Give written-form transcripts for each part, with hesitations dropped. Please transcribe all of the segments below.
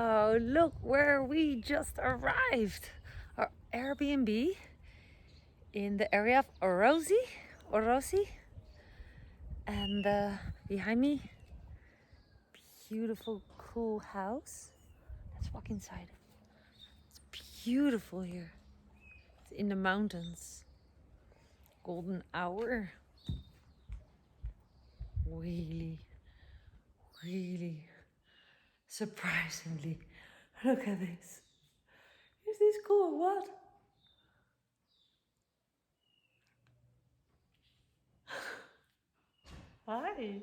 Wow, look where we just arrived. Our Airbnb in the area of Orosi. And behind me, beautiful, cool house. Let's walk inside. It's beautiful here. It's in the mountains. Golden hour. Really, really surprisingly. Look at this. Is this cool? What? Hi.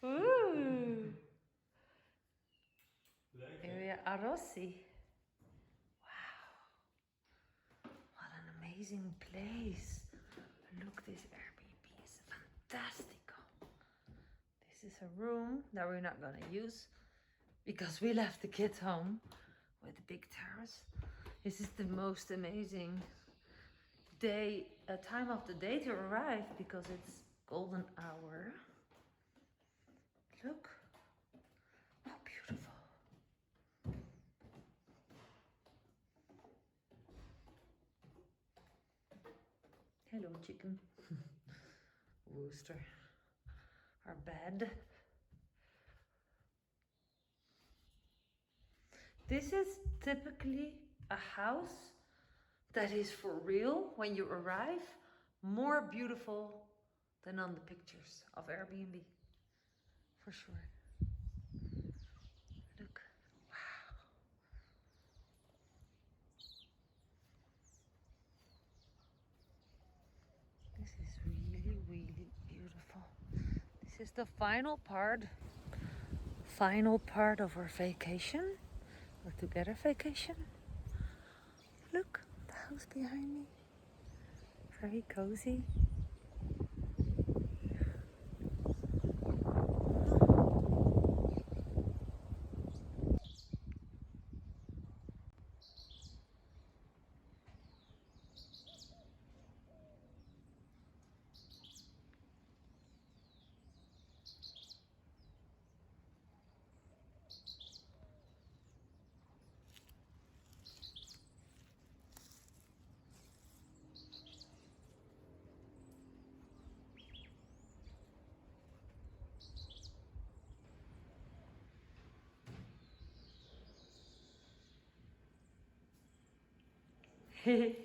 Ooh. Area Orosi. Wow. What an amazing place. Look, this Airbnb is fantastic. This is a room that we're not gonna use because we left the kids home with the big terrace. This is the most amazing time of the day to arrive because it's golden hour. Look, how beautiful. Hello, chicken. Rooster. Our bed. This is typically a house that is for real when you arrive, more beautiful than on the pictures of Airbnb, for sure. Look, wow. This is really, really beautiful. This is the final part of our vacation, our together vacation. Look, the house behind me, very cozy.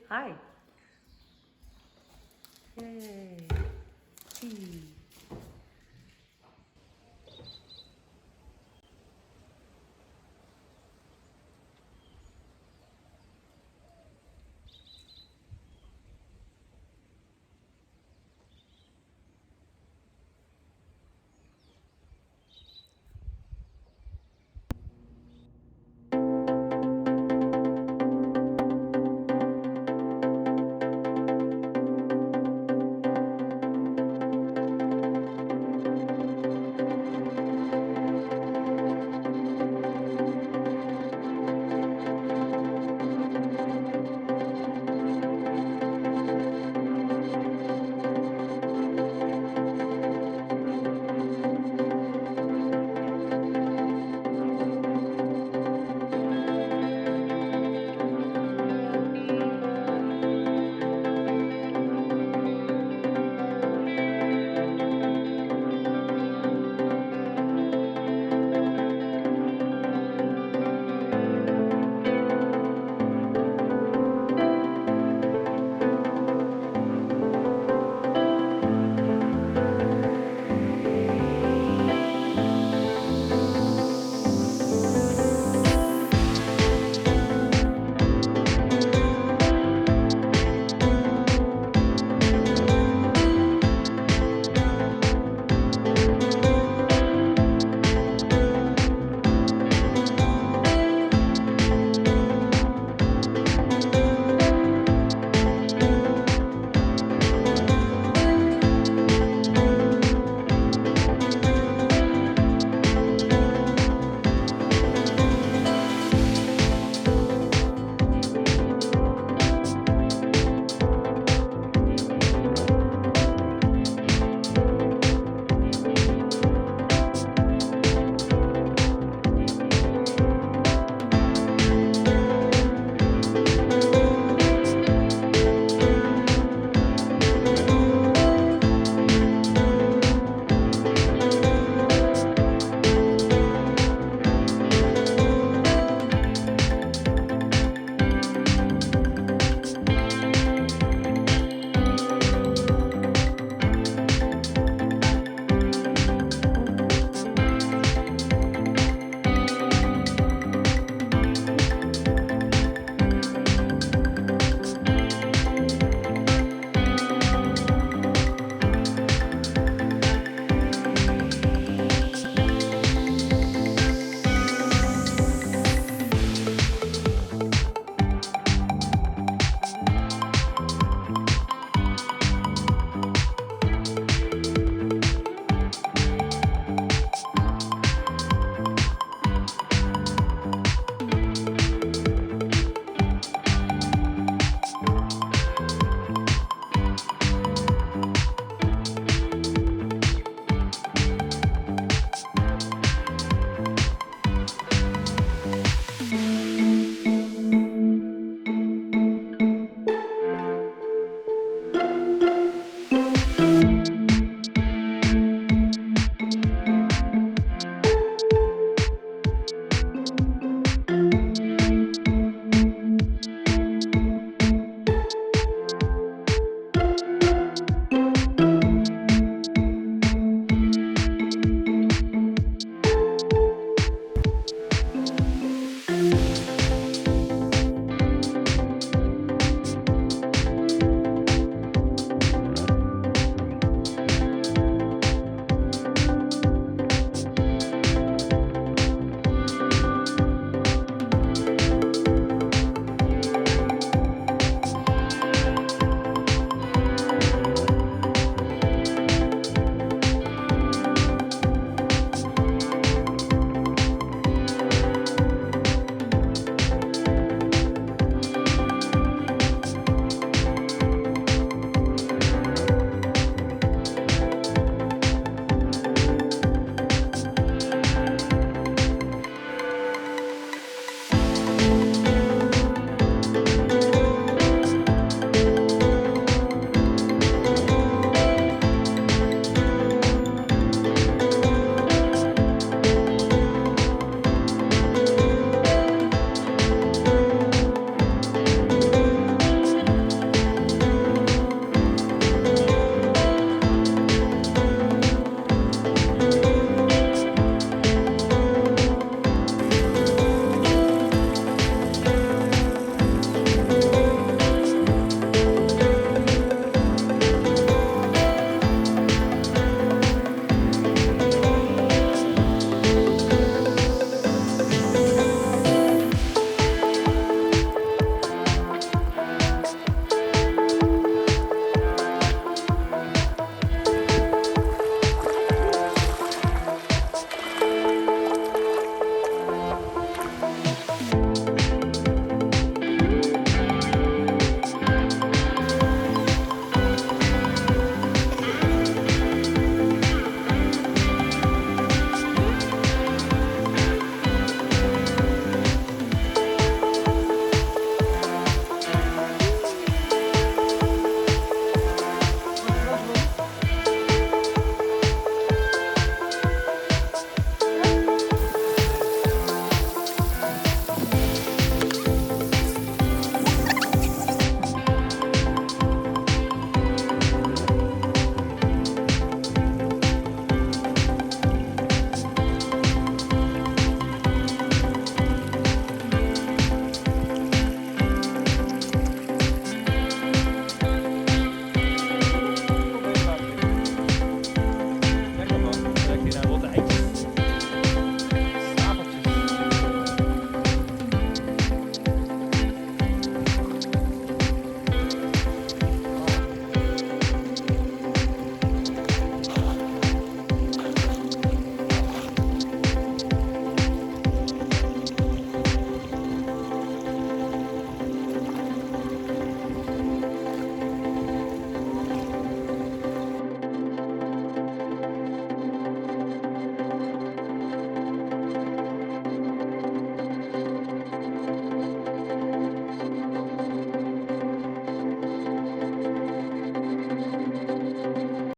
Hi. Yay. Cheese.